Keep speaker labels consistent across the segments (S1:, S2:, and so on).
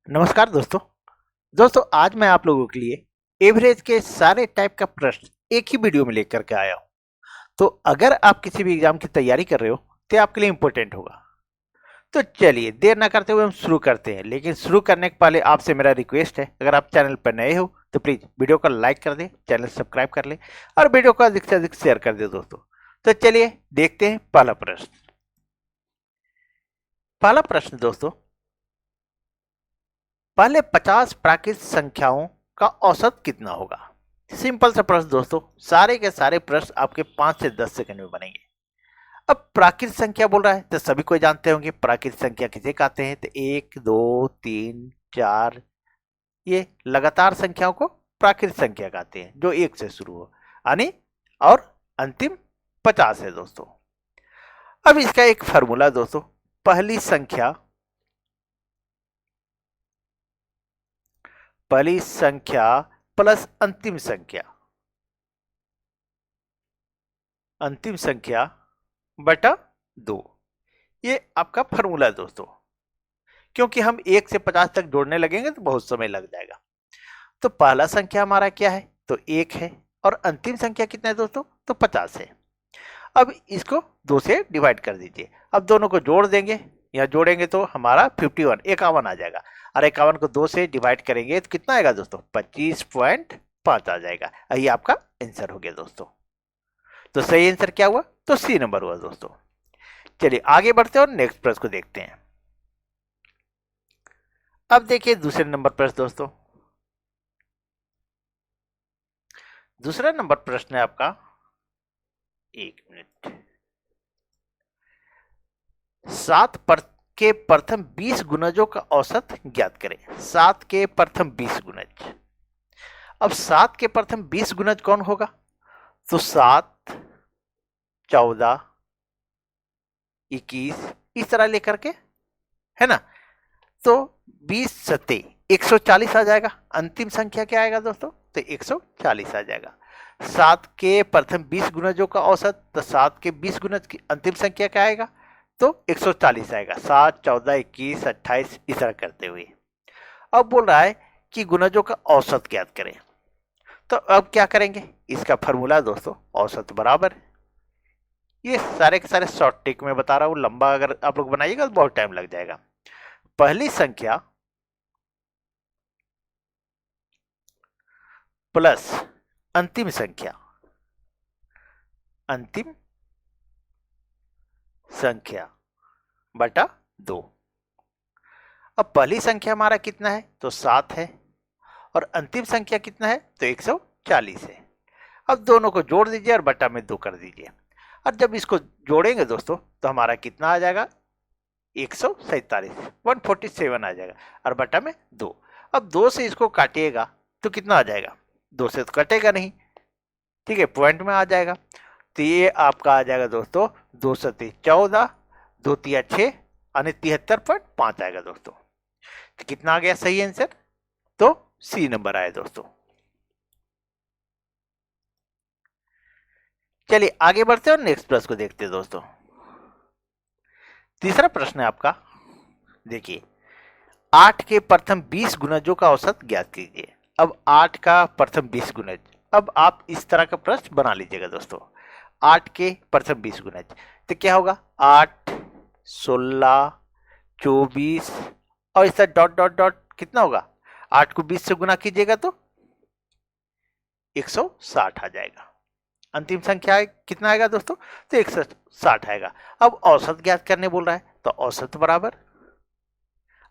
S1: नमस्कार दोस्तों। दोस्तों आज मैं आप लोगों के लिए एवरेज के सारे टाइप का प्रश्न एक ही वीडियो में लेकर के आया हूं। तो अगर आप किसी भी एग्जाम की तैयारी कर रहे हो तो आपके लिए इंपॉर्टेंट होगा। तो चलिए देर ना करते हुए हम शुरू करते हैं, लेकिन शुरू करने के पहले आपसे मेरा रिक्वेस्ट है, अगर आप चैनल पर नए हो तो प्लीज वीडियो को लाइक कर दें, चैनल सब्सक्राइब कर लें और वीडियो को अधिक से अधिक शेयर कर दें दोस्तों। तो चलिए देखते हैं पहला प्रश्न। पहला प्रश्न दोस्तों, पहले 50 प्राकृत संख्याओं का औसत कितना होगा। सिंपल सा प्रश्न दोस्तों, सारे के सारे प्रश्न आपके 5 से 10 सेकंड में बनेंगे। अब प्राकृत संख्या बोल रहा है तो सभी कोई जानते होंगे प्राकृत संख्या किसे कहते हैं। तो 1 2 3 4 ये लगातार संख्याओं को प्राकृत संख्या कहते हैं, जो 1 से शुरू हो यानी और अंतिम 50 है दोस्तों। अब इसका एक फॉर्मूला दोस्तों, पहली संख्या प्लस अंतिम संख्या बटा 2, ये आपका फॉर्मूला है दोस्तों। क्योंकि हम 1 से 50 तक जोड़ने लगेंगे तो बहुत समय लग जाएगा। तो पहला संख्या हमारा क्या है, तो 1 है और अंतिम संख्या कितना है दोस्तों, तो 50 है। अब इसको 2 से डिवाइड कर दीजिए। अब दोनों को जोड़ देंगे, या जोड़ेंगे तो हमारा 51 आ जाएगा और 51 को 2 से डिवाइड करेंगे तो कितना आएगा दोस्तों, 25.5 आ जाएगा। यही आपका आंसर हो गया दोस्तों। तो सही आंसर क्या हुआ, तो सी नंबर हुआ दोस्तों। चलिए आगे बढ़ते हैं और नेक्स्ट प्रश्न को देखते हैं। अब देखिए दूसरे नंबर प्रश्न दोस्तों। दूसरा नंबर प्रश्न है आपका, एक मिनट, 7 के प्रथम 20 गुणजों का औसत ज्ञात करें। 7 के प्रथम 20 गुणज। अब 7 के प्रथम 20 गुणज कौन होगा, तो 7 14 21 इस तरह लेकर के, है ना। तो 20 सत्ते 140 आ जाएगा। अंतिम संख्या क्या आएगा दोस्तों, तो 140 आ जाएगा। 7 के प्रथम 20 गुणजों का औसत, तो 7 के 20 गुणज की अंतिम संख्या क्या आएगा, तो 140 आएगा। 7 14 21 28 इस तरह करते हुए अब बोल रहा है कि गुणजों का औसत ज्ञात करें। तो अब क्या करेंगे, इसका फॉर्मूला दोस्तों औसत बराबर, ये सारे के सारे शॉर्ट टिक में बता रहा हूं, लंबा अगर आप लोग बनाइएगा तो बहुत टाइम लग जाएगा। पहली संख्या प्लस अंतिम संख्या बटा 2। अब पहली संख्या हमारा कितना है, तो 7 है और अंतिम संख्या कितना है, तो 140 है। अब दोनों को जोड़ दीजिए और बटा में 2 कर दीजिए। और जब इसको जोड़ेंगे दोस्तों तो हमारा कितना आ जाएगा, 147 आ जाएगा और बटा में 2। अब 2 से इसको काटिएगा तो कितना आ जाएगा, 2 से तो कटेगा नहीं, ठीक है, पॉइंट में आ जाएगा। तो ये आपका आ जाएगा दोस्तों 2 सत्ते 14, 2 तिया 6 यानी 73.5 आएगा दोस्तों। तो कितना आ गया सही आंसर, तो सी नंबर आया दोस्तों। चलिए आगे बढ़ते हैं और नेक्स्ट प्रश्न को देखते हैं दोस्तों। तीसरा प्रश्न है आपका, देखिए 8 के प्रथम 20 गुणजों का औसत ज्ञात कीजिए। अब 8 का प्रथम 20 गुणज, अब आप इस तरह का प्रश्न बना लीजिएगा दोस्तों। 8 के प्रथम 20 गुणज तो क्या होगा, 8 16 24 और इस तरह डॉट डॉट डॉट कितना होगा, 8 को 20 से गुना कीजिएगा तो 160 आ जाएगा। अंतिम संख्या कितना आएगा दोस्तों, तो 160 आएगा। अब औसत ज्ञात करने बोल रहा है, तो औसत बराबर,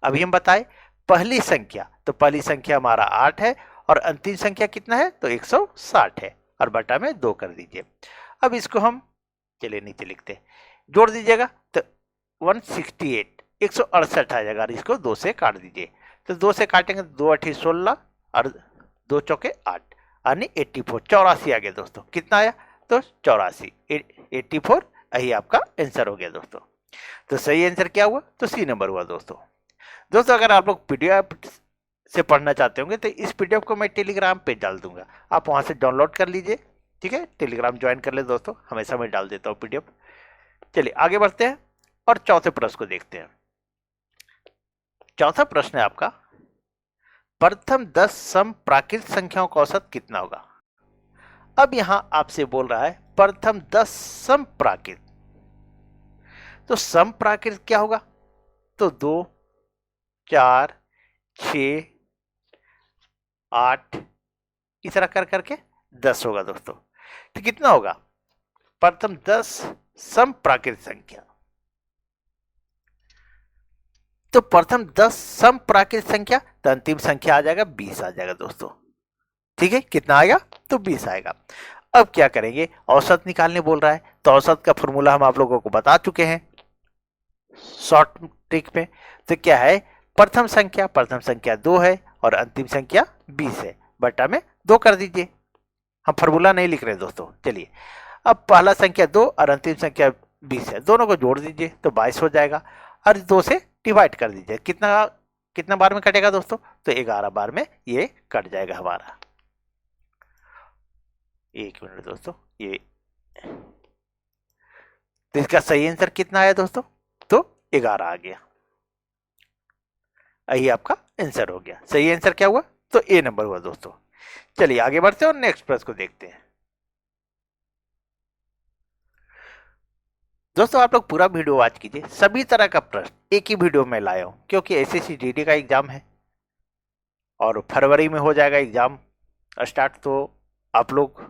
S1: अभी हम बताए पहली संख्या, तो पहली संख्या हमारा 8 है और अंतिम संख्या कितना है, तो 160 है और बटा में 2 कर दीजिए। अब इसको हम चलिए नीचे लिखते, जोड़ दीजिएगा तो 168 168 आ जाएगा और इसको 2 से काट दीजिए। तो 2 से काटेंगे तो 2 8 16 और 2 चौके 8 यानी 84 84 आ गया दोस्तों। कितना आया, तो 84 84, यही आपका आंसर हो गया दोस्तों। तो सही आंसर क्या हुआ, तो सी नंबर हुआ दोस्तों। दोस्तों अगर आप लोग पीडीएफ से पढ़ना चाहते होंगे तो इस पीडीएफ को मैं टेलीग्राम पे डाल दूंगा, आप वहां से डाउनलोड कर लीजिए, ठीक है। टेलीग्राम ज्वाइन कर ले दोस्तों, हमेशा मैं डाल देता हूँ पीडीएफ। चलिए आगे बढ़ते हैं और चौथे प्रश्न को देखते हैं। चौथा प्रश्न है आपका, प्रथम 10 सम प्राकृत संख्याओं का औसत कितना होगा। अब यहां आपसे बोल रहा है प्रथम 10 सम प्राकृत, तो सम प्राकृत क्या होगा, तो 2, 4, 6, 8 इस तरह कर करके 10 होगा दोस्तों। तो कितना होगा, प्रथम 10 सम प्राकृत संख्या, तो प्रथम 10 सम प्राकृत संख्या, तो अंतिम संख्या आ जाएगा 20 आ जाएगा दोस्तों। ठीक है, कितना आएगा, तो 20 आएगा। अब क्या करेंगे, औसत निकालने बोल रहा है, तो औसत का फॉर्मूला हम आप लोगों को बता चुके हैं शॉर्ट ट्रिक में। तो क्या है, प्रथम संख्या 2 है और अंतिम संख्या 20 है, बटा में 2 कर दीजिए। हम फॉर्मूला नहीं लिख रहे दोस्तों। चलिए, अब पहला संख्या 2 और अंतिम संख्या 20 है, दोनों को जोड़ दीजिए तो 22 हो जाएगा और 2 से डिवाइड कर दीजिए। कितना कितना बार में कटेगा दोस्तों, तो 11 बार में ये कट जाएगा हमारा। एक मिनट दोस्तों, ये तो इसका सही आंसर कितना आया दोस्तों, तो 11 आ गया। यही आपका आंसर हो गया। सही आंसर क्या हुआ, तो ए नंबर हुआ दोस्तों। चलिए आगे बढ़ते हैं और नेक्स्ट प्रश्न को देखते हैं। दोस्तों आप लोग पूरा वीडियो वॉच कीजिए, सभी तरह का प्रश्न एक ही वीडियो में लाया हूं, क्योंकि एसएससी जीडी का एग्जाम है और फरवरी में हो जाएगा एग्जाम स्टार्ट। तो आप लोग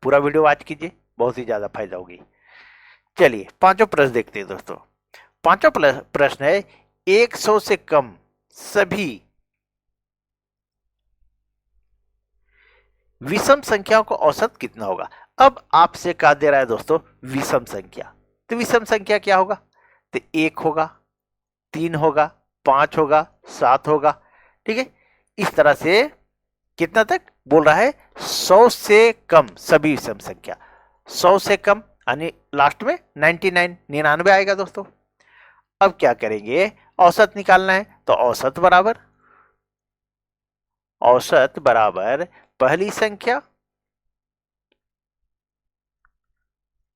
S1: पूरा वीडियो वॉच कीजिए, बहुत ही ज्यादा फायदा होगी। चलिए पांचों प्रश्न देखते हैं दोस्तों। पांचों प्रश्न है 100 से कम सभी विषम संख्याओं का औसत कितना होगा। अब आपसे कहा दे रहा है दोस्तों विषम संख्या, तो विषम संख्या क्या होगा, तो 1 होगा, 3 होगा, 5 होगा, 7 होगा। ठीक है, इस तरह से कितना तक बोल रहा है, 100 से कम सभी विषम संख्या। 100 से कम यानी लास्ट में 99 आएगा दोस्तों। अब क्या करेंगे, औसत निकालना है, तो औसत बराबर पहली संख्या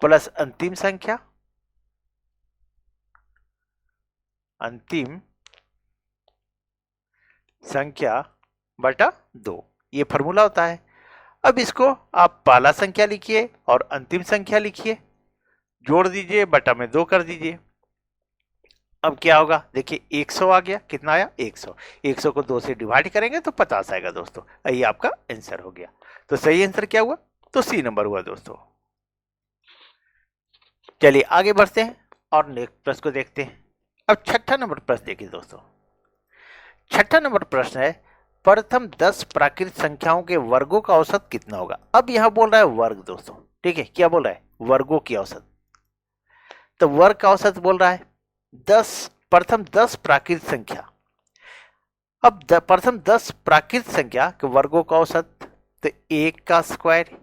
S1: प्लस अंतिम संख्या बटा 2, ये फॉर्मूला होता है। अब इसको आप पहला संख्या लिखिए और अंतिम संख्या लिखिए, जोड़ दीजिए, बटा में 2 कर दीजिए। अब क्या होगा, देखिए 100 आ गया, कितना आया 100। 100 को 2 से डिवाइड करेंगे तो 50 आएगा दोस्तों। ये आपका आंसर हो गया। तो सही आंसर क्या हुआ, तो सी नंबर हुआ दोस्तों। चलिए आगे बढ़ते हैं और नेक्स्ट प्रश्न को देखते हैं। अब छठा नंबर प्रश्न देखिए दोस्तों। छठा नंबर प्रश्न है प्रथम 10 प्राकृत संख्याओं के वर्गों का औसत कितना होगा। अब यहां बोल रहा है वर्ग दोस्तों। ठीक है, क्या बोल रहा है, वर्गों की औसत। तो वर्ग का औसत बोल रहा है 10, प्रथम 10 प्राकृत संख्या। अब प्रथम 10 प्राकृत संख्या के वर्गों का औसत, तो 1 का स्क्वायर,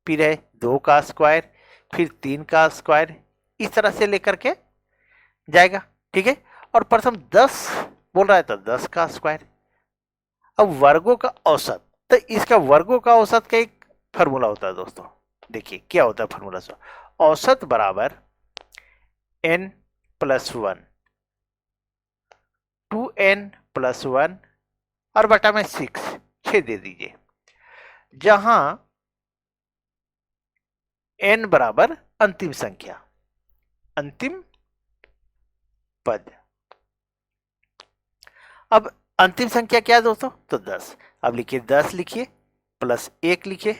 S1: फिर है 2 का स्क्वायर, फिर 3 का स्क्वायर, इस तरह से लेकर के जाएगा। ठीक है, और प्रथम 10 बोल रहा है तो 10 का स्क्वायर। अब वर्गों का औसत, तो इसका वर्गों का औसत का एक फॉर्मूला होता है दोस्तों। देखिए क्या होता है फॉर्मूला, औसत बराबर n + 1, 2n + 1 और बटा में 6 दे दीजिए, जहां n बराबर अंतिम संख्या, अंतिम पद। अब अंतिम संख्या क्या है दोस्तों, तो 10। अब लिखिए 10 लिखिए प्लस 1 लिखिए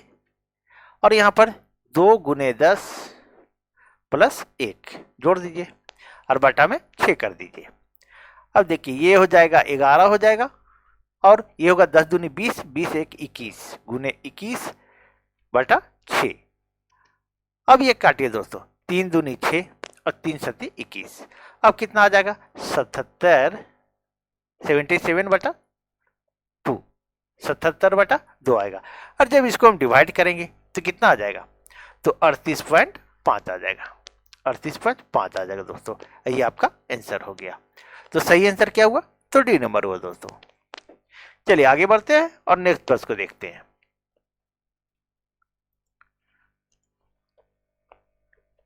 S1: और यहां पर 2 × 10 + 1 जोड़ दीजिए और बटा में 6 कर दीजिए। अब देखिए ये हो जाएगा 11 हो जाएगा और ये होगा 10 दूनी 20, 20 1 21 × 21 बटा 6। अब ये काटिए दोस्तों, 3 दूनी 6 और 3 7 21। अब कितना आ जाएगा 77 बटा 2, 77 बटा 2 आएगा। और जब इसको हम डिवाइड करेंगे तो कितना आ जाएगा, तो 38.5 आ जाएगा, 38.5 आ जाएगा दोस्तों। ये आपका आंसर हो गया। तो सही आंसर क्या हुआ, तो डी नंबर हुआ दोस्तों। चलिए आगे बढ़ते हैं और नेक्स्ट प्रश्न को देखते हैं।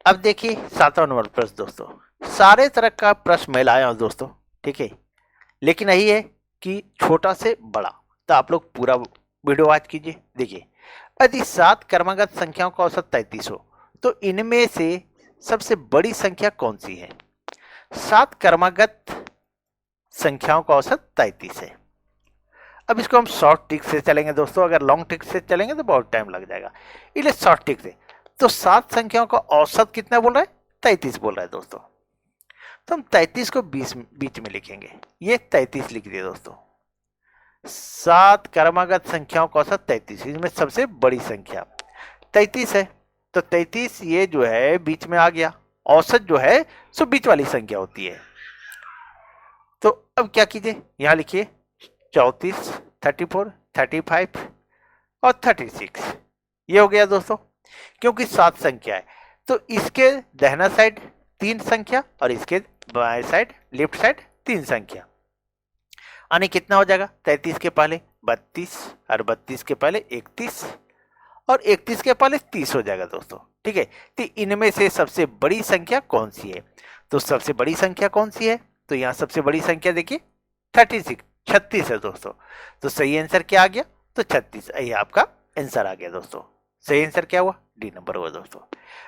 S1: अब देखिए 7वां नंबर प्रश्न दोस्तों। सारे तरह का प्रश्न मैं लाया हूं दोस्तों। ठीक है, लेकिन यही है कि छोटा से बड़ा तो आप लोग पूरा वीडियो वॉच कीजिए। देखिए, यदि 7 क्रमागत संख्याओं का औसत 33 हो तो इनमें से सबसे बड़ी संख्या कौन सी है? 7 क्रमागत संख्याओं का औसत 33 है। अब इसको हम शॉर्ट ट्रिक से चलेंगे दोस्तों, अगर लॉन्ग ट्रिक से चलेंगे तो बहुत टाइम लग जाएगा, इसलिए शॉर्ट ट्रिक से। तो 7 संख्याओं का औसत कितना बोल रहा है? 33 बोल रहा है दोस्तों। तो हम 33 को बीच में लिखेंगे, ये 33 लिख दिए दोस्तों। 7 क्रमागत संख्याओं का औसत 33, इसमें सबसे बड़ी संख्या 33 है, तो 33 ये जो है बीच में आ गया। औसत जो है सो बीच वाली संख्या होती है। तो अब क्या कीजिए, यहां लिखिए 34, 34, 35 और 36, ये हो गया दोस्तों। क्योंकि 7 संख्या है तो इसके दाहिना साइड 3 संख्या और इसके बाएं साइड लेफ्ट साइड 3 संख्या, यानी कितना हो जाएगा? 33 के पहले 32 और 32 के पहले 31 और 31 के पहले 30 हो जाएगा दोस्तों। ठीक है, तो इनमें से सबसे बड़ी संख्या कौन सी है? तो सबसे बड़ी संख्या कौन सी है? तो यहां सबसे बड़ी संख्या देखिए 36 है दोस्तों। तो सही आंसर क्या आ गया? तो 36, ये आपका आंसर आ गया दोस्तों। सही आंसर क्या हुआ? डी नंबर हुआ दोस्तों।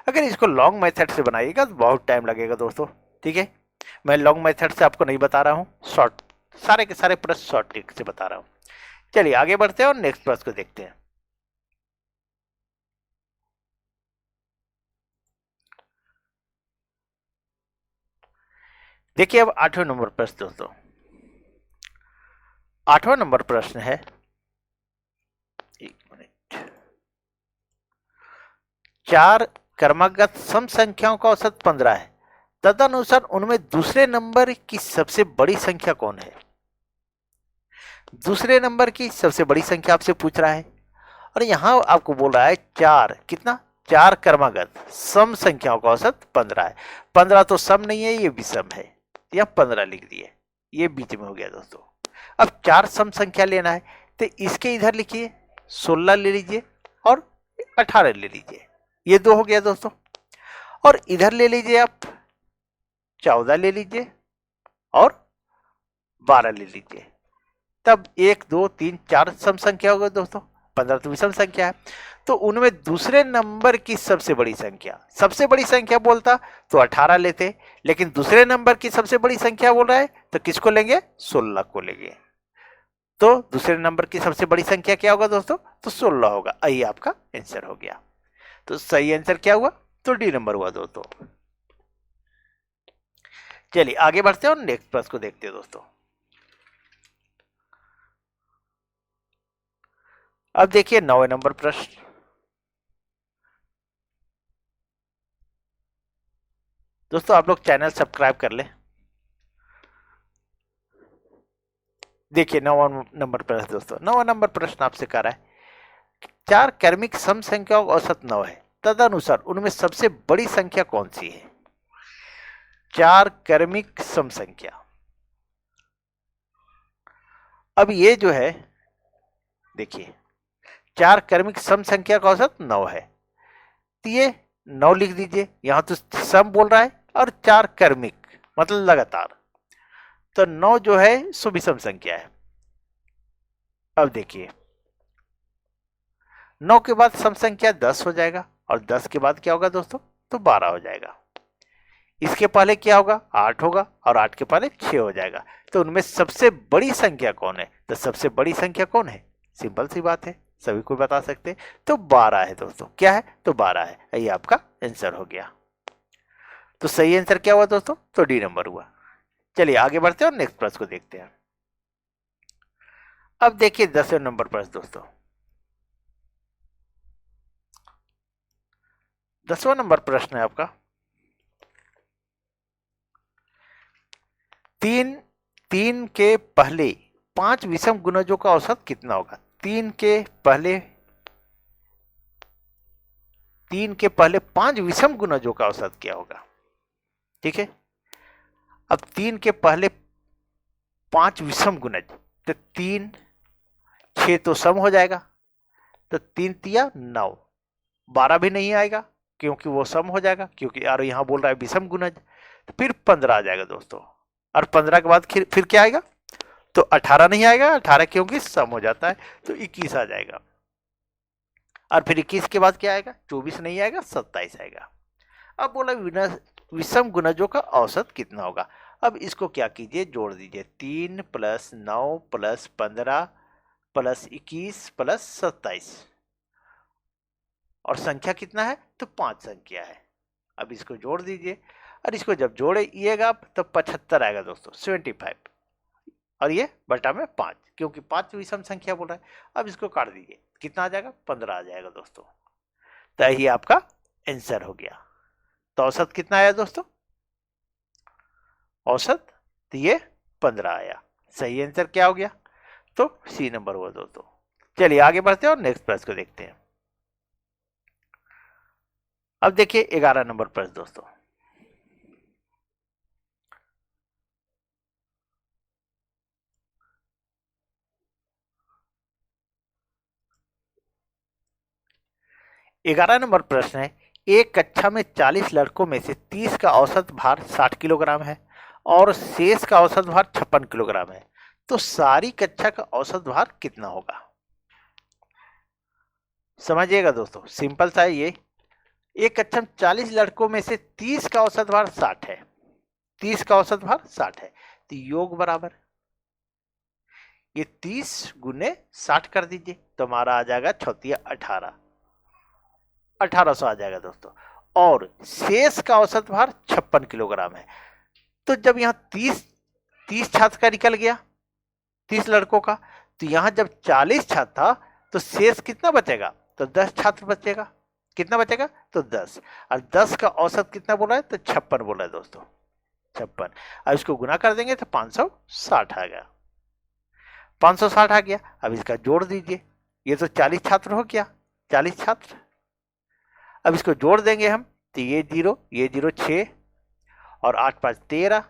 S1: अगर इसको लॉन्ग मेथड से बनाइएगा तो बहुत टाइम लगेगा दोस्तों। ठीक है, मैं लॉन्ग मेथड से आपको नहीं बता रहा हूं, शॉर्ट सारे के सारे प्रश्न शॉर्ट ट्रिक से बता रहा हूं। चलिए आगे बढ़ते हैं और नेक्स्ट प्रश्न को देखते हैं। देखिए अब 8वें नंबर प्रश्न दोस्तों। 8वां नंबर प्रश्न है, एक मिनट, 4 क्रमागत सम संख्याओं का औसत 15 है, तदनुसार उनमें दूसरे नंबर की सबसे बड़ी संख्या कौन है? दूसरे नंबर की सबसे बड़ी संख्या आपसे पूछ रहा है और यहां आपको बोल रहा है 4 कितना? 4 क्रमागत सम संख्याओं का औसत 15 है। 15 तो सम नहीं है, ये विषम है, या 15 लिख दिए, ये बीच में हो गया दोस्तों। अब 4 सम संख्या लेना है तो इसके इधर लिखिए 16 ले लीजिए और 18 ले लीजिए, ये 2 हो गया दोस्तों। और इधर ले लीजिए आप 14 ले लीजिए और 12 ले लीजिए, तब 1 2 3 4 सम संख्या हो गई दोस्तों। 15 तो विषम संख्या है, तो उनमें दूसरे नंबर की सबसे बड़ी संख्या, सबसे बड़ी संख्या बोलता तो 18 लेते, लेकिन दूसरे नंबर की सबसे बड़ी संख्या बोल रहा है तो किसको लेंगे? 16 को लेंगे। तो दूसरे नंबर की सबसे बड़ी संख्या क्या होगा दोस्तों? तो 16 होगा। यही आपका आंसर हो गया। तो सही आंसर क्या हुआ? तो डी नंबर हुआ दोस्तों। चलिए आगे बढ़ते हैं और नेक्स्ट प्रश्न को देखते हैं दोस्तों। अब देखिए 9वें नंबर प्रश्न। दोस्तों आप लोग चैनल सब्सक्राइब कर लें। देखिए 9वां नंबर प्रश्न दोस्तों। 9वां नंबर प्रश्न आपसे कह रहा है 4 क्रमिक सम संख्याओं का औसत 9 है, तदनुसार उनमें सबसे बड़ी संख्या कौन सी है? 4 क्रमिक सम संख्या। अब ये जो है देखिए 4 क्रमिक सम संख्या का औसत 9 है, तो ये 9 लिख दीजिए। यहां तो सम बोल रहा है और 4 क्रमिक मतलब लगातार, तो 9 जो है सो विषम संख्या है। अब देखिए 9 के बाद सम संख्या 10 हो जाएगा और 10 के बाद क्या होगा दोस्तों? तो 12 हो जाएगा। इसके पहले क्या होगा? 8 होगा और 8 के पहले 6 हो जाएगा। तो उनमें सबसे बड़ी संख्या कौन है? तो सबसे बड़ी संख्या कौन है? सिंपल सी बात है, सभी को बता सकते हैं, तो 12 है दोस्तों। क्या है? तो 12 है। ये आपका आंसर हो गया। तो सही आंसर क्या हुआ दोस्तों? तो डी नंबर हुआ। चलिए आगे बढ़ते हैं और नेक्स्ट प्रश्न को देखते हैं। अब देखिए 10वें नंबर प्रश्न दोस्तों। 10वां नंबर प्रश्न है आपका, 3 के पहले 5 विषम गुणजों का औसत कितना होगा? 3 के पहले 5 विषम गुणजों का औसत क्या होगा? ठीक है, अब 3 के पहले 5 विषम गुणज, तो 3 6 तो सम हो जाएगा, तो 3 तिया 9, 12 भी नहीं आएगा क्योंकि वो सम हो जाएगा, क्योंकि यार यहां बोल रहा है विषम गुणज। तो फिर 15 आ जाएगा दोस्तों, और 15 के बाद फिर क्या आएगा? तो 18 नहीं आएगा, 18 क्योंकि सम हो जाता है, तो 21 आ जाएगा। और फिर 21 के बाद क्या आएगा, 24 नहीं आएगा, 27 आएगा। अब बोला विषम गुणजों का औसत कितना होगा। अब इसको क्या कीजिए, जोड़ दीजिए, 3 + 9 + 15 + 21 + 27, और संख्या कितना है, तो 5 संख्या है। अब इसको जोड़ दीजिए, और इसको जब जोड़िएगा तो 75 आएगा दोस्तों, 75, और ये बटा में 5, क्योंकि 5 विषम संख्या बोल रहा है। अब इसको काट दीजिए, कितना आ जाएगा, 15 आ जाएगा दोस्तों। तो यही आपका आंसर हो गया। तो औसत कितना आया दोस्तों, औसत तो ये 15 आया। सही आंसर क्या हो गया, तो सी नंबर हुआ दोस्तों। चलिए आगे बढ़ते हैं और नेक्स्ट प्रश्न को देखते हैं। अब देखिए 11 नंबर प्रश्न दोस्तों। ग्यारह नंबर प्रश्न है, एक कक्षा में 40 लड़कों में से 30 का औसत भार 60 किलोग्राम है और शेष का औसत भार 56 किलोग्राम है, तो सारी कक्षा का औसत भार कितना होगा। समझिएगा दोस्तों, सिंपल सा है ये। एक कक्षा में 40 लड़कों में से 30 का औसत भार 60 है, 30 का औसत भार 60 है, तो योग बराबर ये 30 गुने 60 कर दीजिए, तो हमारा आ जाएगा 18, 1800 आ जाएगा दोस्तों। और शेष का औसत भार 56 किलोग्राम है। तो जब यहाँ 30 छात्र का निकल गया, 30 लड़कों का, तो यहाँ जब 40 छात्र था तो शेष कितना बचेगा, तो 10 छात्र बचेगा। कितना बचेगा, तो 10, और 10 का औसत कितना बोला है, तो 56 बोला है दोस्तों, 56। अब इसको गुना कर देंगे तो 560 आ गया, 560 आ गया। अब इसका जोड़ दीजिए, ये तो 40 छात्र हो गया, 40 छात्र। अब इसको जोड़ देंगे हम, तो ये 0 6, और 8 5 13,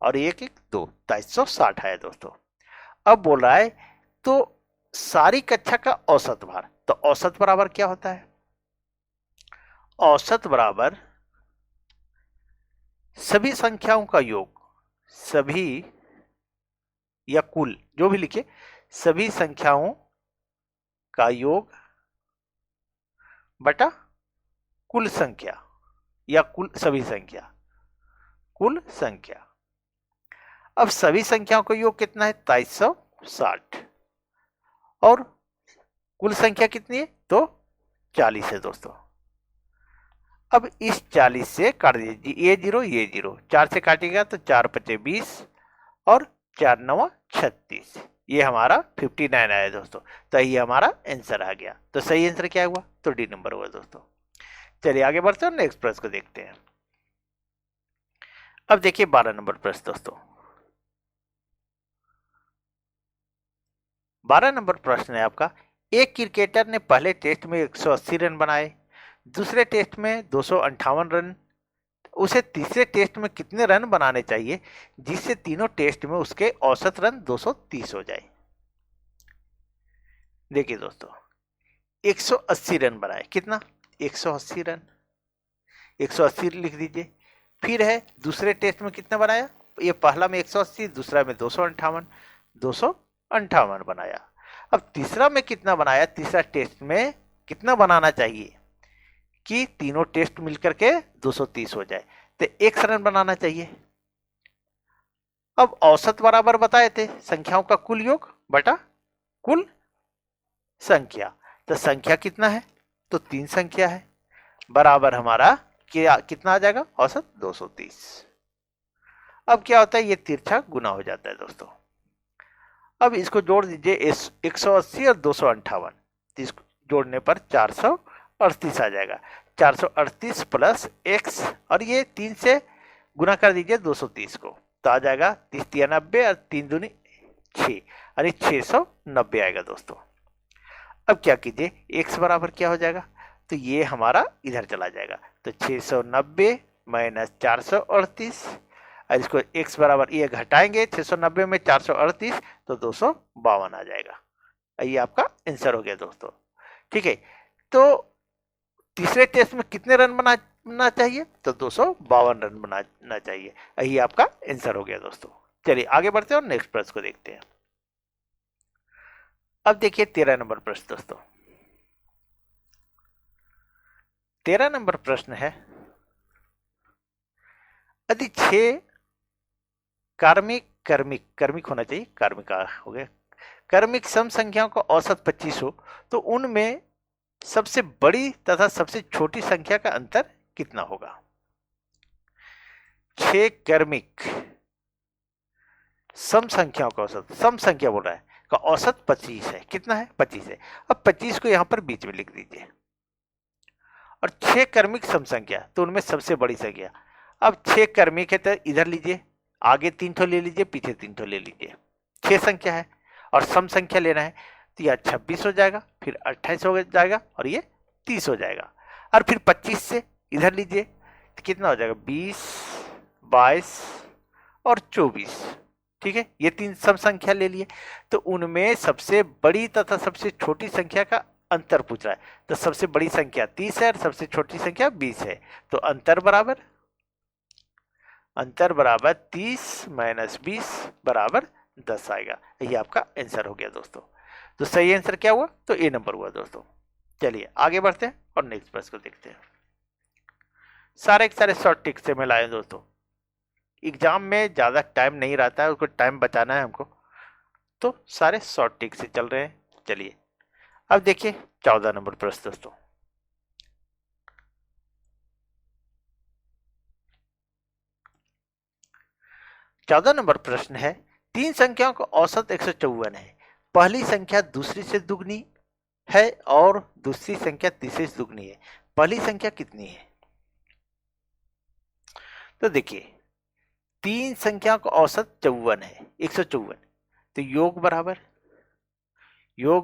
S1: और 1 1 2, 2360 है दोस्तों। अब बोल रहा है तो सारी कक्षा का औसत भार, तो औसत बराबर क्या होता है, औसत बराबर सभी संख्याओं का योग, सभी या कुल, जो भी लिखे, सभी संख्याओं का योग बटा कुल संख्या, या कुल सभी संख्या, कुल संख्या। अब सभी संख्याओं का योग कितना है, 2360, और कुल संख्या कितनी है, तो 40 है दोस्तों। अब इस 40 से काट दीजिए, ये 0 4 से काटेगा तो 4 5 20, और 4 9 36, ये हमारा 59 आया दोस्तों। तो ये हमारा आंसर आ गया। तो सही आंसर क्या हुआ, तो डी नंबर हुआ दोस्तों। चलिए आगे बढ़ते हैं, नेक्स्ट प्रश्न को देखते हैं। अब देखिए 12 नंबर प्रश्न दोस्तों। 12 नंबर प्रश्न है आपका, एक क्रिकेटर ने पहले टेस्ट में 180 रन बनाए, दूसरे टेस्ट में 258 रन, उसे तीसरे टेस्ट में कितने रन बनाने चाहिए जिससे तीनों टेस्ट में उसके औसत रन 230 हो जाए। देखिए दोस्तों, 180 रन बनाए, कितना, 180 रन, 180 लिख दीजिए। फिर है दूसरे टेस्ट में कितना बनाया, ये पहला में 180, दूसरा में 258 बनाया। अब तीसरा में कितना बनाया, तीसरा टेस्ट में कितना बनाना चाहिए कि तीनों टेस्ट मिलकर के 230 हो जाए, तो 100 रन बनाना चाहिए। अब औसत बराबर बताए थे संख्याओं का कुल योग बटा कुल संख्या, तो संख्या कितना है, तो 3 संख्या है, बराबर हमारा कितना आ जाएगा, औसत 230। अब क्या होता है, ये तिरछा गुना हो जाता है दोस्तों। अब इसको जोड़ दीजिए, 180 और 258, इसको जोड़ने पर 438 आ जाएगा, 438 प्लस x, और ये 3 से गुना कर दीजिए 230 को, तो आ जाएगा 30 3 90, और 3 दूनी 6, और ये 690 आएगा दोस्तों। अब क्या कीजिए, x बराबर क्या हो जाएगा, तो ये हमारा इधर चला जाएगा, तो 690 माइनस 438, और इसको x बराबर ये घटाएंगे, 690 में 438 तो 252 आ जाएगा। ये आपका आंसर हो गया दोस्तों। ठीक है, तो तीसरे टेस्ट में कितने रन बनाना चाहिए, तो 252 रन बनाना चाहिए। यही आपका आंसर हो गया दोस्तों। चलिए आगे बढ़ते हैं और नेक्स्ट प्रश्न को देखते हैं। अब देखिए 13 नंबर प्रश्न दोस्तों। 13 नंबर प्रश्न है, यदि 6 कार्मिक कर्मिक कर्मिक होना चाहिए, कार्मिका हो गया, कर्मिक सम संख्याओं का औसत 25 हो तो उनमें सबसे बड़ी तथा सबसे छोटी संख्या का अंतर कितना होगा। 6 कर्मिक सम संख्याओं का औसत, सम संख्या बोल रहा है, का औसत 25 है। कितना है? 25 है। अब 25 को यहां पर बीच में लिख दीजिए। और 6 कर्मिक सम संख्या, तो उनमें सबसे बड़ी संख्या। अब 6 कर्मिक है तो इधर लीजिए, आगे 3 ठो ले लीजिए, पीछे 3 ठो ले लीजिए। 6 संख्या है और सम संख्या लेना है, तो यह 26 हो जाएगा, फिर 28 हो जाएगा और ये 30 हो जाएगा। और फिर 25 से इधर लीजिए तो कितना हो जाएगा? 20, 22 और 24। ठीक है, ये 3 सम संख्या ले लिए, तो उनमें सबसे बड़ी तथा सबसे छोटी संख्या का अंतर पूछ रहा है। तो सबसे बड़ी संख्या 30 है और सबसे छोटी संख्या 20 है, तो अंतर बराबर 30 माइनस 20 बराबर 10 आएगा। ये आपका आंसर हो गया दोस्तों। तो सही आंसर क्या हुआ? तो ए नंबर हुआ दोस्तों। चलिए आगे बढ़ते हैं और नेक्स्ट प्रश्न को देखते हैं। सारे के सारे शॉर्ट टिक से मैं लाए दोस्तों। एग्जाम में ज्यादा टाइम नहीं रहता है, उसको टाइम बचाना है हमको, तो सारे शॉर्ट टिक से चल रहे हैं। चलिए अब देखिए 14 नंबर प्रश्न दोस्तों। चौदह नंबर प्रश्न है, 3 संख्याओं का औसत 154 है। पहली संख्या दूसरी से दुगनी है और दूसरी संख्या तीसरी से दुगनी है। पहली संख्या कितनी है? तो देखिए 3 संख्याओं का औसत 54 है, 154, तो योग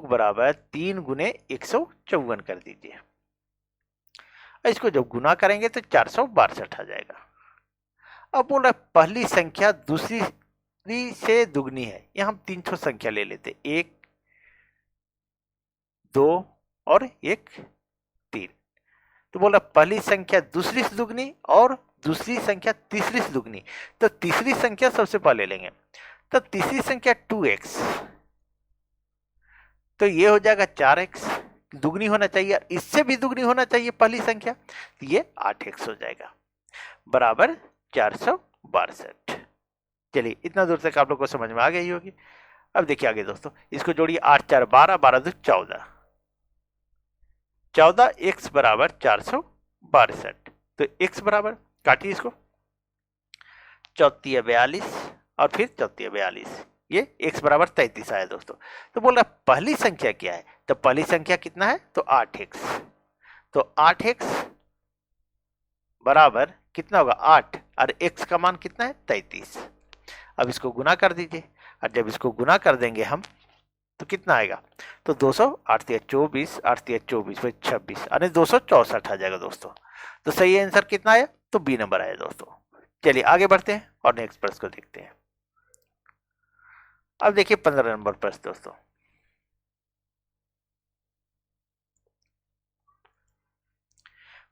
S1: बराबर 3 गुने 154 कर दीजिए। इसको जब गुना करेंगे तो 462 आ जाएगा। अब बोल रहा है पहली संख्या दूसरी से दुगनी है, यहां हम 3 संख्या ले लेते, 1, 2 और 1, 3। तो बोला पहली संख्या दूसरी से दुगनी और दूसरी संख्या तीसरी से दुगनी, तो तीसरी संख्या सबसे पहले लेंगे। तो तीसरी संख्या 2x, तो ये हो जाएगा 4x, दुगनी होना चाहिए, इससे भी दुगनी होना चाहिए पहली संख्या, तो ये 8x हो जाएगा बराबर 462। चलिए इतना दूर तक आप लोग को समझ में आ गई होगी। अब देखिए आगे दोस्तों, इसको जोड़िए, 8 4 12, 12 2 14, 14x बराबर 462। तो x बराबर, काटिए इसको, 34 42 और फिर 34 42, ये x बराबर 33 आया दोस्तों। तो बोल रहा पहली संख्या क्या है? तो पहली संख्या कितना है? तो 8x, तो 8x बराबर कितना होगा? 8, और x का मान कितना है? 33। अब इसको गुना कर दीजिए, और जब इसको गुना कर देंगे हम तो कितना आएगा? तो 200, 8 24, 8 24 26, यानी 264 आ जाएगा दोस्तों। तो सही आंसर कितना आया? तो बी नंबर आया दोस्तों। चलिए आगे बढ़ते हैं और नेक्स्ट प्रश्न को देखते हैं। अब देखिए 15 नंबर प्रश्न दोस्तों।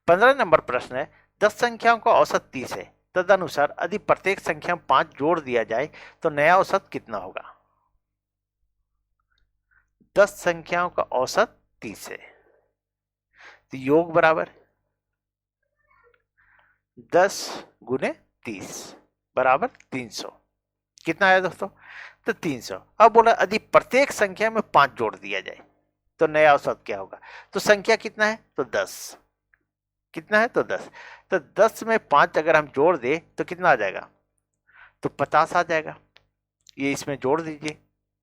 S1: 15 नंबर प्रश्न है, 10 संख्याओं का औसत 30 है, तदनुसार यदि प्रत्येक संख्या में 5 जोड़ दिया जाए तो नया औसत कितना होगा? 10 संख्याओं का औसत 30 है, तो योग बराबर 10 गुने 30 बराबर 300। कितना आया दोस्तों? तो 300। अब बोला यदि प्रत्येक संख्या में 5 जोड़ दिया जाए तो नया औसत क्या होगा? तो संख्या कितना है? तो 10। कितना है? तो 10। तो 10 में 5 अगर हम जोड़ दे तो कितना आ जाएगा? तो 50 आ जाएगा। ये इसमें जोड़ दीजिए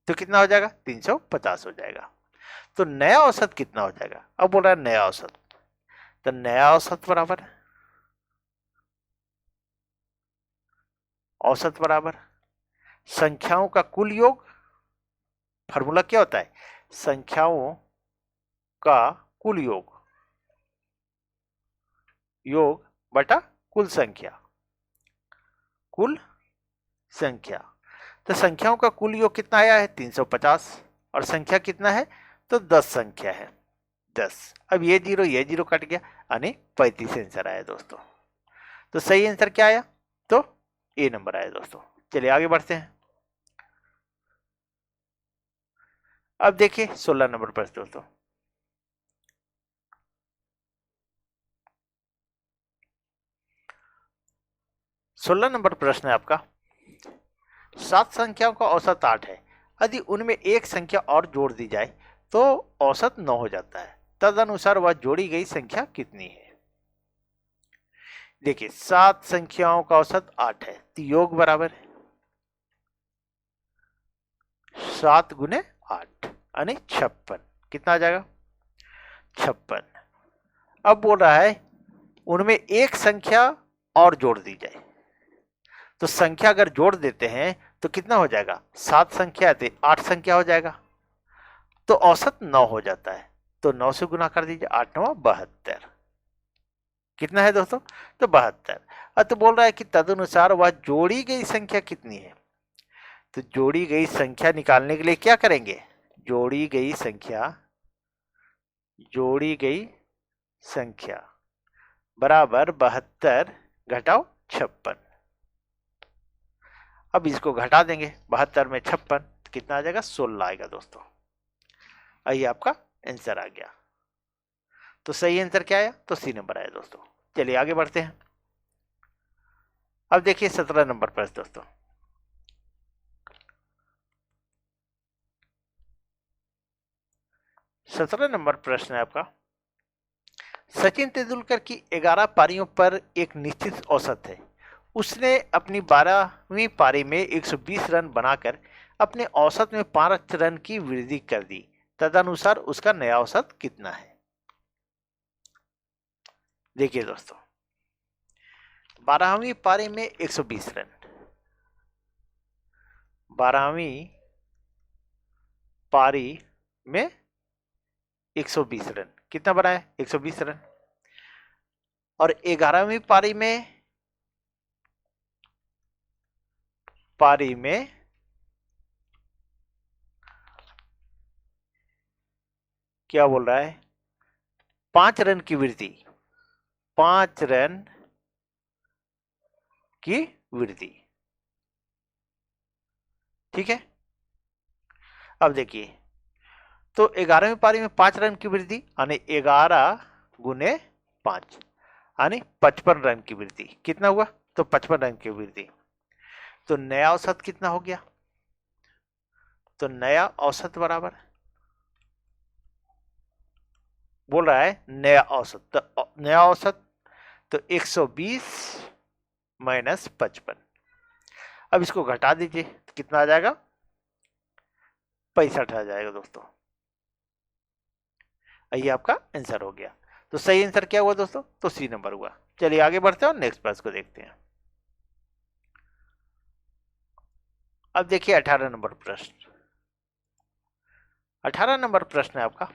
S1: तो कितना हो जाएगा? 350 हो जाएगा। तो नया औसत कितना हो जाएगा? अब बोल रहा है नया औसत, तो नया औसत बराबर संख्याओं का कुल योग। फॉर्मूला क्या होता है? संख्याओं का कुल योग बटा कुल संख्या, तो संख्याओं का कुल योग कितना आया है? 350, और संख्या कितना है? तो 10 संख्या है, 10। अब ये जीरो कट गया, यानी 35 आंसर आया दोस्तों। तो सही आंसर क्या आया? तो ए नंबर आया दोस्तों। चलिए आगे बढ़ते हैं। अब देखिए 16 नंबर प्रश्न दोस्तों। सोलह नंबर प्रश्न है आपका, 7 संख्याओं का औसत 8 है। यदि उनमें एक संख्या और जोड़ दी जाए तो औसत 9 हो जाता है। तदनुसार वह जोड़ी गई संख्या कितनी है? देखिए 7 संख्याओं का औसत 8 है तो योग बराबर है 7 गुने 8 यानी 56। कितना आ जाएगा? 56। अब बोल रहा है उनमें एक संख्या और जोड़ दी जाए, तो संख्या अगर जोड़ देते हैं तो कितना हो जाएगा? 7 संख्या थे 8 संख्या हो जाएगा, तो औसत 9 हो जाता है। तो 9 से गुना कर दीजिए, 8 9 72। कितना है दोस्तों? तो 72। अब तो बोल रहा है कि तदनुसार वह जोड़ी गई संख्या कितनी है। तो जोड़ी गई संख्या निकालने के लिए क्या करेंगे? जोड़ी गई संख्या बराबर 72 घटाओ 56। अब इसको घटा देंगे, 72 में 56 कितना आ जाएगा? 16 आएगा दोस्तों। आइए आपका आंसर आ गया। तो सही आंसर क्या आया? तो सी नंबर आया दोस्तों। चलिए आगे बढ़ते हैं। अब देखिए 17 नंबर प्रश्न दोस्तों। सत्रह नंबर प्रश्न है आपका, सचिन तेंदुलकर की 11 पारियों पर एक निश्चित औसत है। उसने अपनी 12वीं पारी में 120 रन बनाकर अपने औसत में 5 रन की वृद्धि कर दी। तदनुसार उसका नया औसत कितना है? देखिए दोस्तों 12वीं पारी में 120 रन, 12वीं पारी में 120 रन कितना बनाया? 120 रन। और 11वीं पारी में क्या बोल रहा है? 5 रन की वृद्धि, 5 रन की वृद्धि। ठीक है। अब देखिए तो 11वीं पारी में 5 रन की वृद्धि यानी 11 गुने 5 यानी 55 रन की वृद्धि। कितना हुआ? तो 55 रन की वृद्धि। तो नया औसत कितना हो गया? तो नया औसत बराबर बोल रहा है नया औसत, तो नया औसत तो 120 माइनस 55। अब इसको घटा दीजिए तो कितना आ जाएगा? 65 आ जाएगा दोस्तों। ये आपका आंसर हो गया। तो सही आंसर क्या हुआ दोस्तों? तो सी नंबर हुआ। चलिए आगे बढ़ते हैं और नेक्स्ट प्रश्न को देखते हैं। अब देखिए 18 नंबर प्रश्न। 18 नंबर प्रश्न है आपका,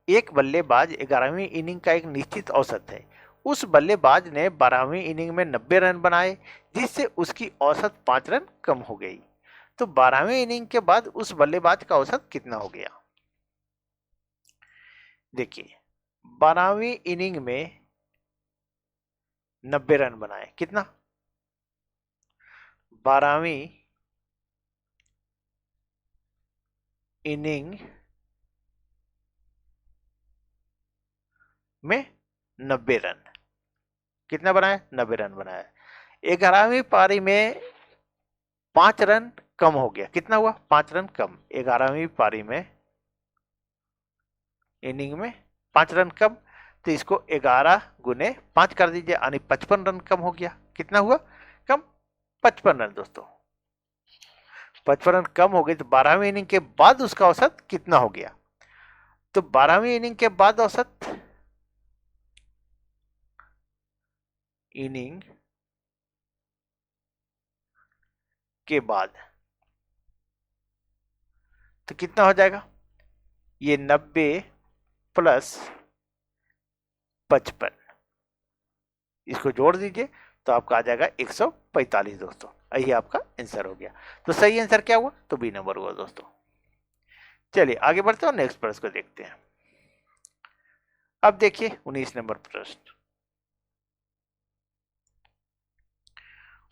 S1: एक बल्लेबाज 11वीं इनिंग का एक निश्चित औसत है। उस बल्लेबाज ने 12वीं इनिंग में 90 रन बनाए, जिससे उसकी औसत 5 रन कम हो गई। तो 12वीं इनिंग के बाद उस बल्लेबाज का औसत कितना हो गया? देखिए 12वीं इनिंग में 90 रन बनाए, कितना? 12वीं इनिंग में 90 रन कितना बनाया? 90 रन बनाया। 11वीं पारी में 5 रन कम हो गया, कितना हुआ? 5 रन कम। 11वीं पारी में इनिंग में 5 रन कम, तो इसको 11 गुने 5 कर दीजिए यानी 55 रन कम हो गया। कितना हुआ कम? 55 रन दोस्तों। 55 रन कम हो गए तो 12वीं इनिंग के बाद उसका औसत कितना हो गया? तो 12वीं इनिंग के बाद औसत, इनिंग के बाद तो कितना हो जाएगा? ये 90 प्लस 55, इसको जोड़ दीजिए तो आपका आ जाएगा 145 दोस्तों। यही आपका आंसर हो गया। तो सही आंसर क्या हुआ? तो बी नंबर हुआ दोस्तों। चलिए आगे बढ़ते हैं और नेक्स्ट प्रश्न को देखते हैं। अब देखिए 19 नंबर प्रश्न।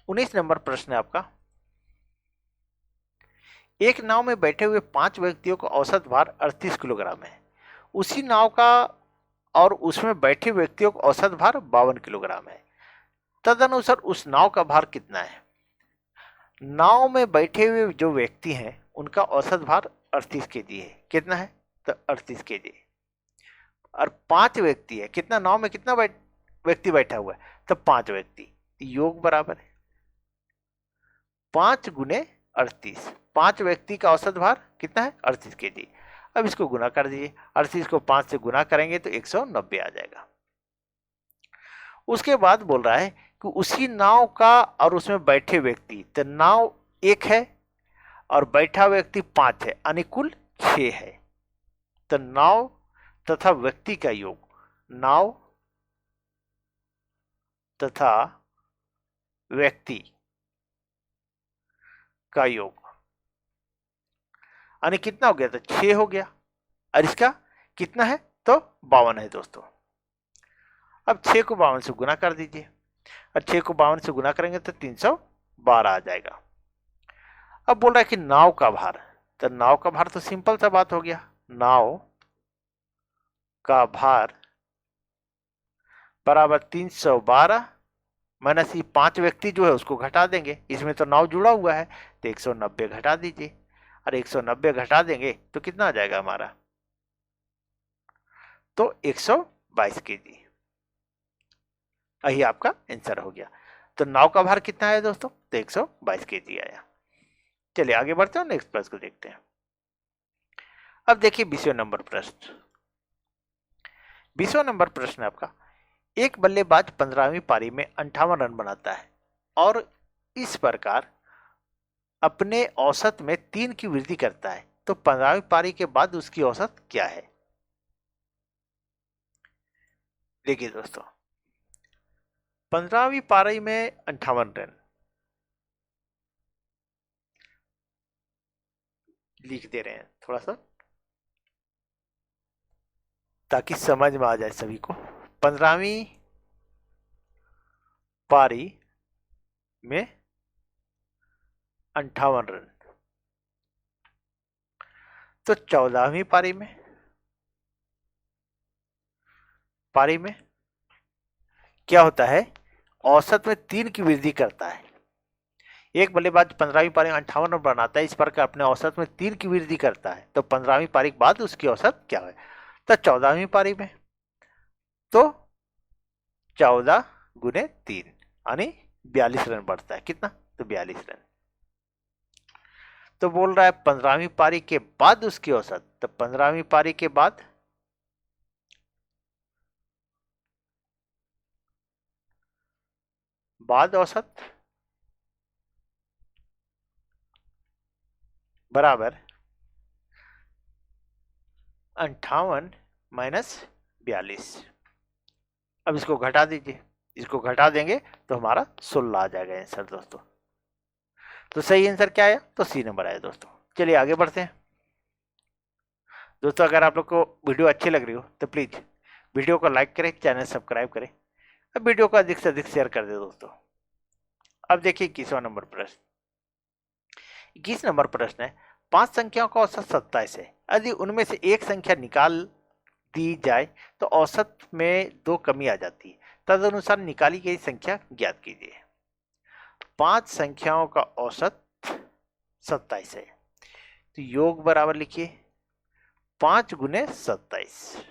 S1: 19 नंबर प्रश्न है आपका, एक नाव में बैठे हुए 5 व्यक्तियों का औसत भार 38 किलोग्राम है। उसी नाव का और उसमें बैठे व्यक्तियों का औसत भार 52 किलोग्राम है। तदनुसार उस नाव का भार कितना है? नाव में बैठे हुए जो व्यक्ति हैं उनका औसत भार 38 केजी है। कितना है? तो 38 केजी। और 5 व्यक्ति है, कितना नाव में कितना व्यक्ति बैठा हुआ है? तो 5 व्यक्ति। योग बराबर है 5 गुने 38। 5 व्यक्ति का औसत भार कितना है? 38 केजी। अब इसको गुना कर दीजिए, 38 को 5 से गुना करेंगे तो 190 आ जाएगा। उसके बाद बोल रहा है कि उसी नाव का और उसमें बैठे व्यक्ति, तो नाव 1 है और बैठा व्यक्ति 5 है, यानी कुल 6 है। तो नाव तथा व्यक्ति का योग, नाव तथा व्यक्ति का योग यानी कितना हो गया? तो 6 हो गया। और इसका कितना है? तो 52 है दोस्तों। अब 6 को 52 से गुना कर दीजिए, और 6 को 52 से गुना करेंगे तो 312 आ जाएगा। अब बोल रहा है कि नाव का भार, तो नाव का भार तो सिंपल सा बात हो गया, नाव का भार बराबर 312 माइनस ये 5 व्यक्ति जो है उसको घटा देंगे, इसमें तो नाव जुड़ा हुआ है, तो 190 घटा दीजिए। और 190 घटा देंगे तो कितना आ जाएगा हमारा? तो 122 केजी। यही आपका आंसर हो गया। तो नाव का भार कितना है दोस्तों? तो 122 केजी आया। चलिए आगे बढ़ते हैं, नेक्स्ट प्रश्न को देखते हैं। अब देखिए 20वें नंबर प्रश्न। 20वां नंबर प्रश्न आपका, एक बल्लेबाज 15वीं पारी में 58 रन बनाता है और इस प्रकार अपने औसत में 3 की वृद्धि करता है, तो 15वीं पारी के बाद उसकी औसत क्या है? देखिए दोस्तों, 15वीं पारी में 58 रन लिख दे रहे हैं थोड़ा सा ताकि समझ में आ जाए सभी को। 15वीं पारी में 58 रन, तो 14वीं पारी में क्या होता है? औसत में 3 की वृद्धि करता है। एक बल्लेबाज 15वीं पारी में 58 रन बनाता है, इस प्रकार अपने औसत में 3 की वृद्धि करता है, तो 15वीं पारी के बाद उसकी औसत क्या है? तो 14वीं पारी में तो 14 गुने 3 यानी 42 रन बढ़ता है। कितना? तो 42 रन। तो बोल रहा है 15वीं पारी के बाद उसकी औसत, तो 15वीं पारी के बाद औसत बराबर 58 माइनस 42। अब इसको घटा दीजिए, इसको घटा देंगे तो हमारा 16 आ जाएगा आंसर दोस्तों। तो सही आंसर क्या आया? तो सी नंबर आया दोस्तों। चलिए आगे बढ़ते हैं दोस्तों। अगर आप लोग को वीडियो अच्छी लग रही हो तो प्लीज वीडियो को लाइक करें, चैनल सब्सक्राइब करें, अब वीडियो को अधिक से अधिक शेयर कर दे दोस्तों। अब देखिए 21वां नंबर प्रश्न। 21 नंबर प्रश्न है, 5 संख्याओं का औसत 27 है, यदि उनमें से एक संख्या निकाल दी जाए तो औसत में 2 कमी आ जाती है, तदनुसार निकाली गई संख्या ज्ञात कीजिए। 5 संख्याओं का औसत 27 है, तो योग बराबर लिखिए 5 गुने 27,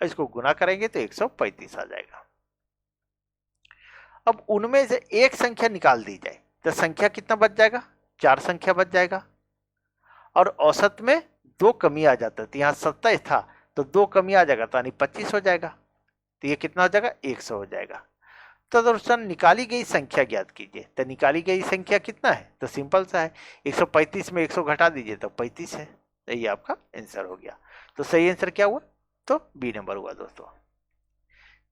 S1: इसको गुना करेंगे तो 135 आ जाएगा। अब उनमें से एक संख्या निकाल दी जाए तो संख्या कितना बच जाएगा? 4 संख्या बच जाएगा, और औसत में 2 कमी आ जाता है, तो यहाँ 27 था तो 2 कमी आ जाएगा, तो यानी 25 हो जाएगा, तो ये कितना हो जाएगा? 100 हो जाएगा। तो दोस्तों निकाली गई संख्या ज्ञात कीजिए, तो निकाली गई संख्या कितना है? तो सिंपल सा है, 135 में 100 घटा दीजिए तो 35 है, तो ये आपका आंसर हो गया। तो सही आंसर क्या हुआ? तो बी नंबर हुआ दोस्तों।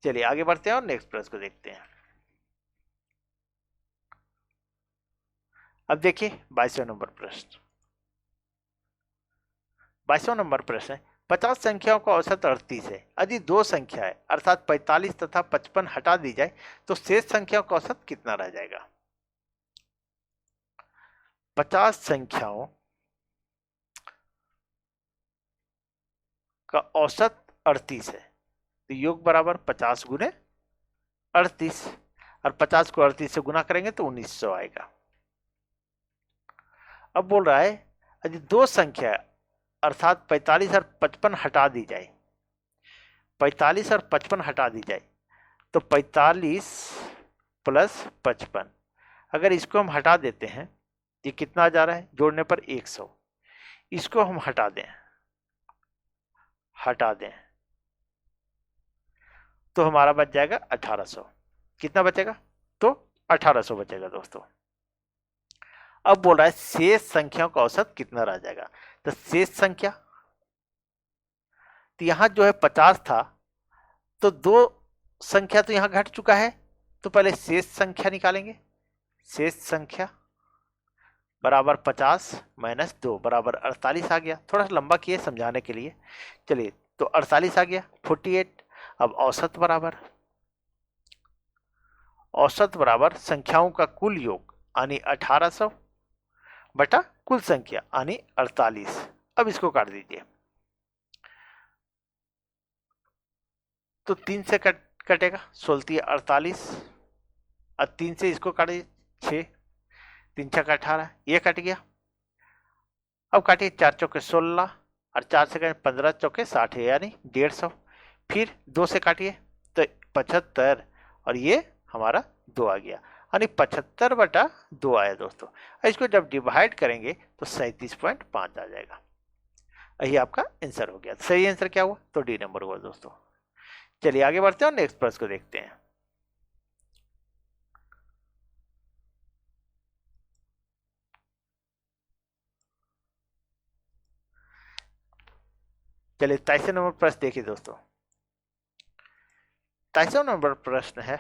S1: चलिए आगे बढ़ते हैं और नेक्स्ट प्रश्न को देखते हैं। अब देखिए 22वां नंबर प्रश्न। 22वां नंबर प्रश्न है, 50 संख्याओं का औसत 38 है, यदि 2 संख्याएं अर्थात 45 तथा 55 हटा दी जाए तो शेष संख्याओं का औसत कितना रह जाएगा? 50 संख्याओं का औसत 38 है, तो योग बराबर 50 गुने 38, और 50 को 38 से गुना करेंगे तो 1900 आएगा। अब बोल रहा है यदि दो संख्या अर्थात 45 और 55 हटा दी जाए, 45 और 55 हटा दी जाए तो 45 प्लस 55, अगर इसको हम हटा देते हैं ये कितना आ जा रहा है, जोड़ने पर 100, इसको हम हटा दें तो हमारा बच जाएगा 1800। कितना बचेगा, तो 1800 बचेगा दोस्तों। अब बोल रहा है शेष संख्याओं का औसत कितना रह जाएगा, तो शेष संख्या, तो यहां जो है 50 था तो दो संख्या तो यहां घट चुका है, तो पहले शेष संख्या निकालेंगे। शेष संख्या बराबर 50 माइनस 2 बराबर 48 आ गया। थोड़ा सा लंबा किए समझाने के लिए, चलिए तो 48 आ गया 48। अब औसत बराबर संख्याओं का कुल योग यानी 1800 बटा कुल संख्या यानी 48। अब इसको काट दीजिए, तो 3 से कटेगा, 16 48, और 3 से इसको काट दीजिए 6, 3 6 18, ये कट गया। अब काटिए 4 चौके 16 और 4 से कटें 15 चौके 60 यानी 150, फिर 2 से काटिए तो 75, और ये हमारा 2 आ गया, यानी 75 बटा 2 आया दोस्तों। इसको जब डिवाइड करेंगे तो 37.5 आ जाएगा। यही आपका आंसर हो गया। सही आंसर क्या हुआ, तो डी नंबर हुआ दोस्तों। चलिए आगे बढ़ते हैं और नेक्स्ट प्रश्न को देखते हैं। चलिए 23 नंबर प्रश्न देखिए दोस्तों। 23 नंबर प्रश्न है,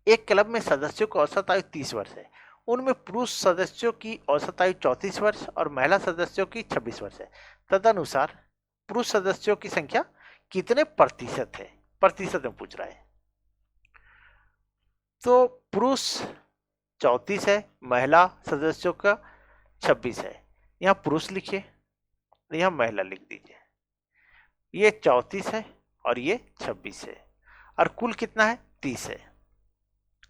S1: एक क्लब में सदस्यों की औसत आयु 30 वर्ष है, उनमें पुरुष सदस्यों की औसत आयु 34 वर्ष और महिला सदस्यों की 26 वर्ष है। तदनुसार पुरुष सदस्यों की संख्या कितने प्रतिशत है, प्रतिशत में पूछ रहा है। तो पुरुष 34 है, महिला सदस्यों का 26 है। यहाँ पुरुष लिखिए, यहाँ महिला लिख दीजिए। ये 34 है और ये 26 है, और कुल कितना है 30 है।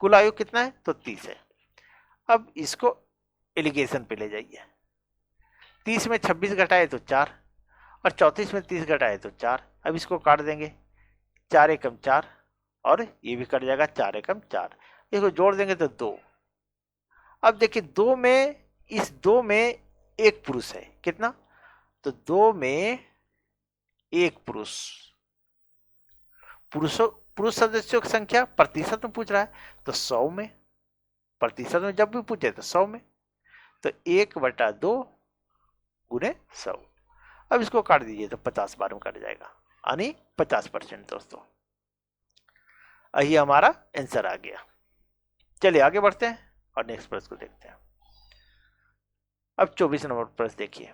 S1: कुल आयु कितना है, तो 30 है। अब इसको एलिगेशन पे ले जाइए। 30 में 26 घटाए तो 4, और 34 में 30 घटाए तो 4। अब इसको काट देंगे, 4 एकम 4, और ये भी कट जाएगा 4 एकम 4। इसको जोड़ देंगे तो 2। अब देखिए 2 में, इस 2 में एक पुरुष है, कितना, तो 2 में एक पुरुष सदस्यों की संख्या प्रतिशत में पूछ रहा है, तो 100 में, प्रतिशत में जब भी पूछे तो 100 में, तो 1/2 गुने 100। अब इसको काट दीजिए तो 50 बार में कट जाएगा, यानी 50% दोस्तों। यही हमारा आंसर आ गया। चलिए आगे बढ़ते हैं और नेक्स्ट प्रश्न को देखते हैं। अब 24 नंबर प्रश्न देखिए।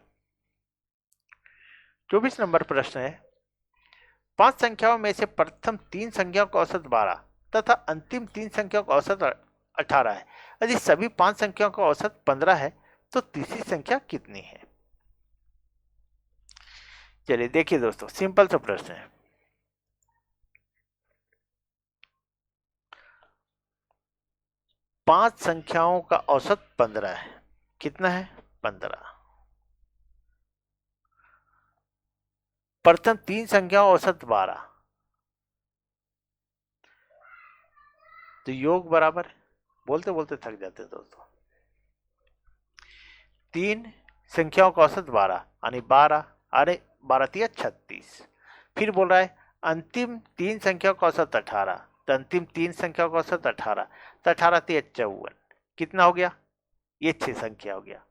S1: 24 नंबर प्रश्न है, 5 संख्याओं में से प्रथम 3 संख्याओं का औसत 12 तथा अंतिम 3 संख्याओं का औसत 18 है। यदि सभी 5 संख्याओं का औसत 15 है तो तीसरी संख्या कितनी है। चलिए देखिए दोस्तों, सिंपल सा प्रश्न है। पांच संख्याओं का औसत 15 है, कितना है 15। प्रथम 3 संख्याओं औसत 12, तो योग बराबर, बोलते बोलते थक जाते हैं दोस्तों। 3 संख्याओं का औसत 12 यानी 12, अरे 12 तिया 36। फिर बोल रहा है अंतिम 3 संख्याओं का औसत 18, तो अंतिम 3 संख्याओं का औसत 18, तो 18 तिया 54। कितना हो गया, ये 6 संख्या हो गया।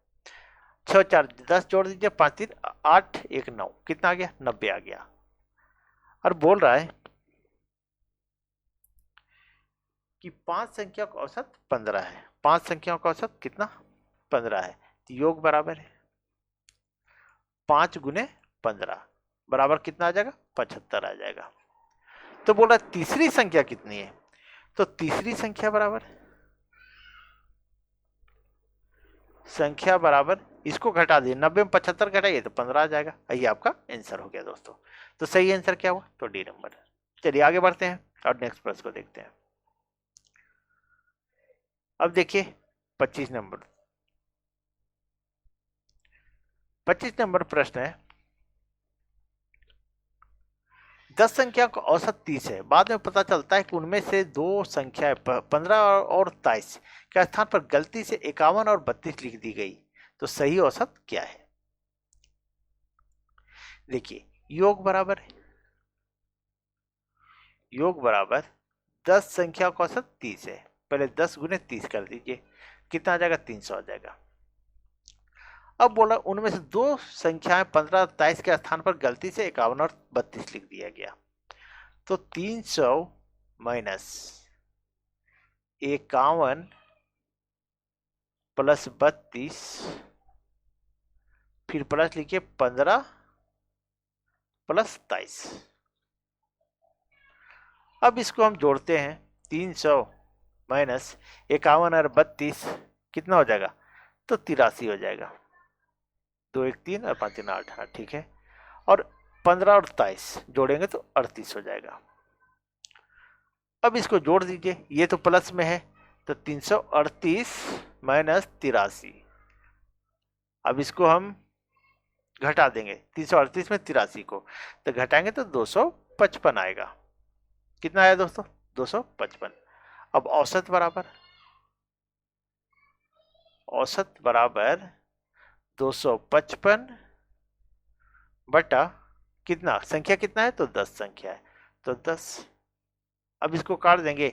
S1: 6 4 10 जोड़ दीजिए, 5 3 8 1 9, कितना आ गया 90 आ गया। और बोल रहा है कि 5 संख्या का औसत 15 है, 5 संख्याओं का औसत कितना 15 है, तो योग बराबर है 5 गुने 15 बराबर कितना आ जाएगा 75 आ जाएगा। तो बोल रहा तीसरी संख्या कितनी है, तो तीसरी संख्या बराबर इसको घटा दिए, 90 में 75 घटाइए तो 15 आ जाएगा। ये आपका आंसर हो गया दोस्तों। तो सही आंसर क्या हुआ? तो डी नंबर। चलिए आगे बढ़ते हैं और नेक्स्ट प्रश्न को देखते हैं। अब देखिए 25 नंबर 25 नंबर प्रश्न है, 10 संख्या का औसत 30 है, बाद में पता चलता है कि उनमें से दो संख्याएं 15 और 23 के स्थान पर गलती से 51 और 32 लिख दी गई, तो सही औसत क्या है? देखिए योग बराबर है, योग बराबर 10 संख्या का औसत 30 है, पहले 10 गुने 30 कर दीजिए, कितना आ जाएगा? 300 आ जाएगा। अब बोला उनमें से दो संख्याएं 15 23 के स्थान पर गलती से 51 और 32 लिख दिया गया, तो 300 माइनस 51 प्लस 32, फिर प्लस लिखिए 15 प्लस 23। अब इसको हम जोड़ते हैं, 300 माइनस 51 और 32 कितना हो जाएगा? तो 83 हो जाएगा। 2 1 3 और 5 3 8, हाँ ठीक है। और 15 और 23 जोड़ेंगे तो 38 हो जाएगा। अब इसको जोड़ दीजिए, ये तो प्लस में है, तो 338 माइनस 83। अब इसको हम घटा देंगे, 338 में 83 को तो घटाएंगे तो 255 आएगा। कितना आया दोस्तों? 255। अब औसत बराबर 255 बटा कितना, संख्या कितना है? तो 10 संख्या है, तो 10। अब इसको काट देंगे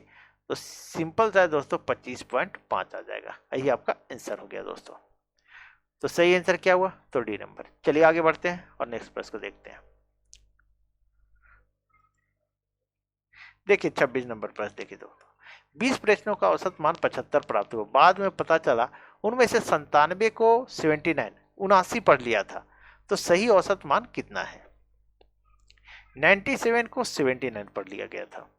S1: तो सिंपल सा है दोस्तों, 25.5 आ जाएगा। यही आपका आंसर हो गया दोस्तों। तो सही आंसर क्या हुआ? तो डी नंबर। चलिए आगे बढ़ते हैं और नेक्स्ट प्रश्न को देखते हैं। देखिए 26 नंबर प्रश्न देखिए दोस्तों, 20 प्रश्नों का औसत मान 75 प्राप्त हुआ, बाद में पता चला उनमें से 97 को 79 पढ़ लिया था, तो सही औसत मान कितना है? 97 को 79 पढ़ लिया गया था।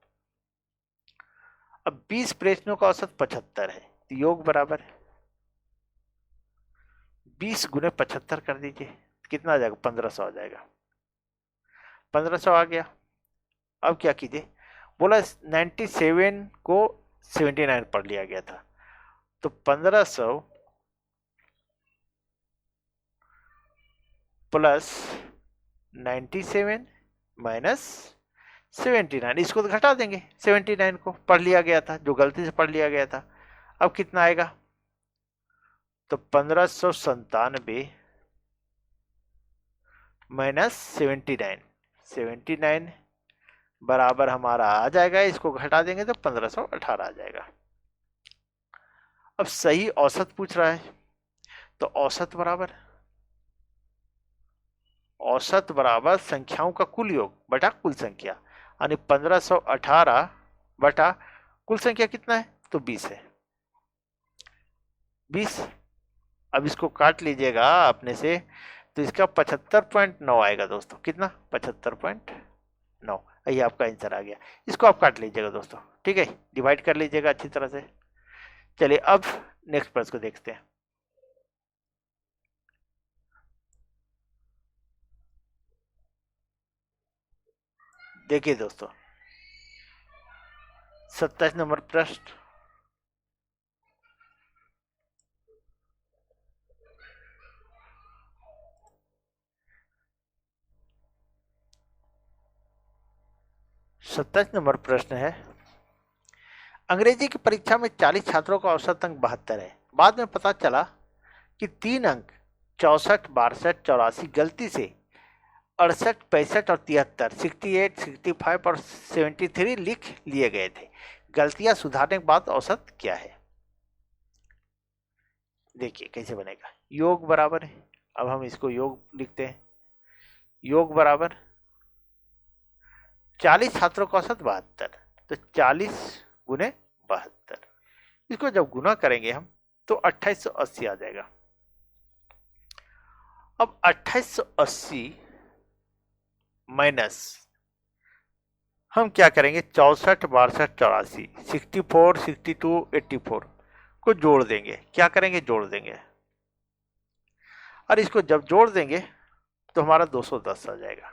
S1: अब 20 प्रश्नों का औसत 75 है, तो योग बराबर है 20 गुने 75 कर दीजिए, कितना आ जाएगा? 1500 आ जाएगा। 1500 आ गया। अब क्या कीजिए, बोला 97 को 79 पढ़ लिया गया था, तो 1500 प्लस 97 माइनस 79, इसको तो घटा देंगे, 79 को पढ़ लिया गया था, जो गलती से पढ़ लिया गया था। अब कितना आएगा? तो 1597 माइनस 79 बराबर हमारा आ जाएगा, इसको घटा देंगे तो 1518 आ जाएगा। अब सही औसत पूछ रहा है, तो औसत बराबर संख्याओं का कुल योग बटा कुल संख्या, यानी 1518 बटा कुल संख्या कितना है? तो 20 है, 20। अब इसको काट लीजिएगा अपने से, तो इसका 75.9 आएगा दोस्तों। कितना? 75.9। ये आपका आंसर आ गया। इसको आप काट लीजिएगा दोस्तों, ठीक है, डिवाइड कर लीजिएगा अच्छी तरह से। चलिए अब नेक्स्ट प्रश्न को देखते हैं। देखिए दोस्तों 27 नंबर प्रश्न, है, अंग्रेजी की परीक्षा में 40 छात्रों का औसत अंक 72 है, बाद में पता चला कि 3 अंक 64 62 84 गलती से 68 65 और 73 68 65 और 73 लिख लिए गए थे, गलतियां सुधारने के बाद औसत क्या है? देखिए कैसे बनेगा, योग बराबर है, अब हम इसको योग लिखते हैं, योग बराबर 40 छात्रों का औसत 72, तो 40 गुने 72, इसको जब गुना करेंगे हम तो 2880 आ जाएगा। अब 2880 माइनस हम क्या करेंगे, 64 62 84 64 62 84 को जोड़ देंगे। क्या करेंगे? जोड़ देंगे। और इसको जब जोड़ देंगे तो हमारा 210 आ जाएगा।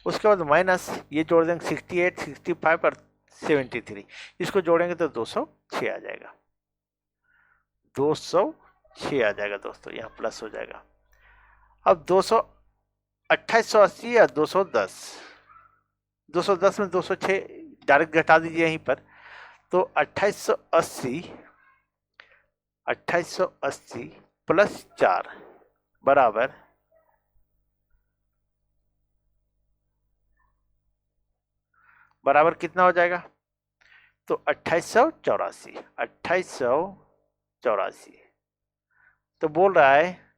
S1: उसके बाद माइनस ये जोड़ देंगे 68, 65 और 73, इसको जोड़ेंगे तो 206 आ जाएगा। 206 आ जाएगा दोस्तों, यहाँ प्लस हो जाएगा। अब 2880 या 210, 210 में 206 डायरेक्ट घटा दीजिए यहीं पर, तो 2880 प्लस 4 बराबर कितना हो जाएगा? तो 2884। तो बोल रहा है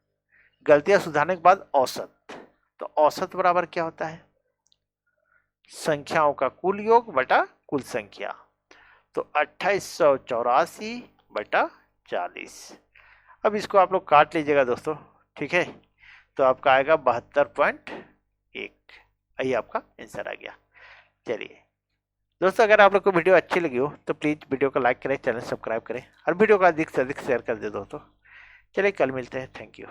S1: गलतियां सुधारने के बाद औसत। तो औसत बराबर क्या होता है? संख्याओं का कुल योग बटा कुल संख्या। तो 2884 बटा 40। अब इसको आप लोग काट लीजिएगा दोस्तों, ठीक है? तो आपका आएगा 72.1। यही आपका आंसर आ गया। चलिए दोस्तों, अगर आप लोग को वीडियो अच्छी लगी हो तो प्लीज़ वीडियो को लाइक करें, चैनल सब्सक्राइब करें और वीडियो को अधिक से अधिक शेयर कर दे दोस्तों। चलिए कल मिलते हैं। Thank you.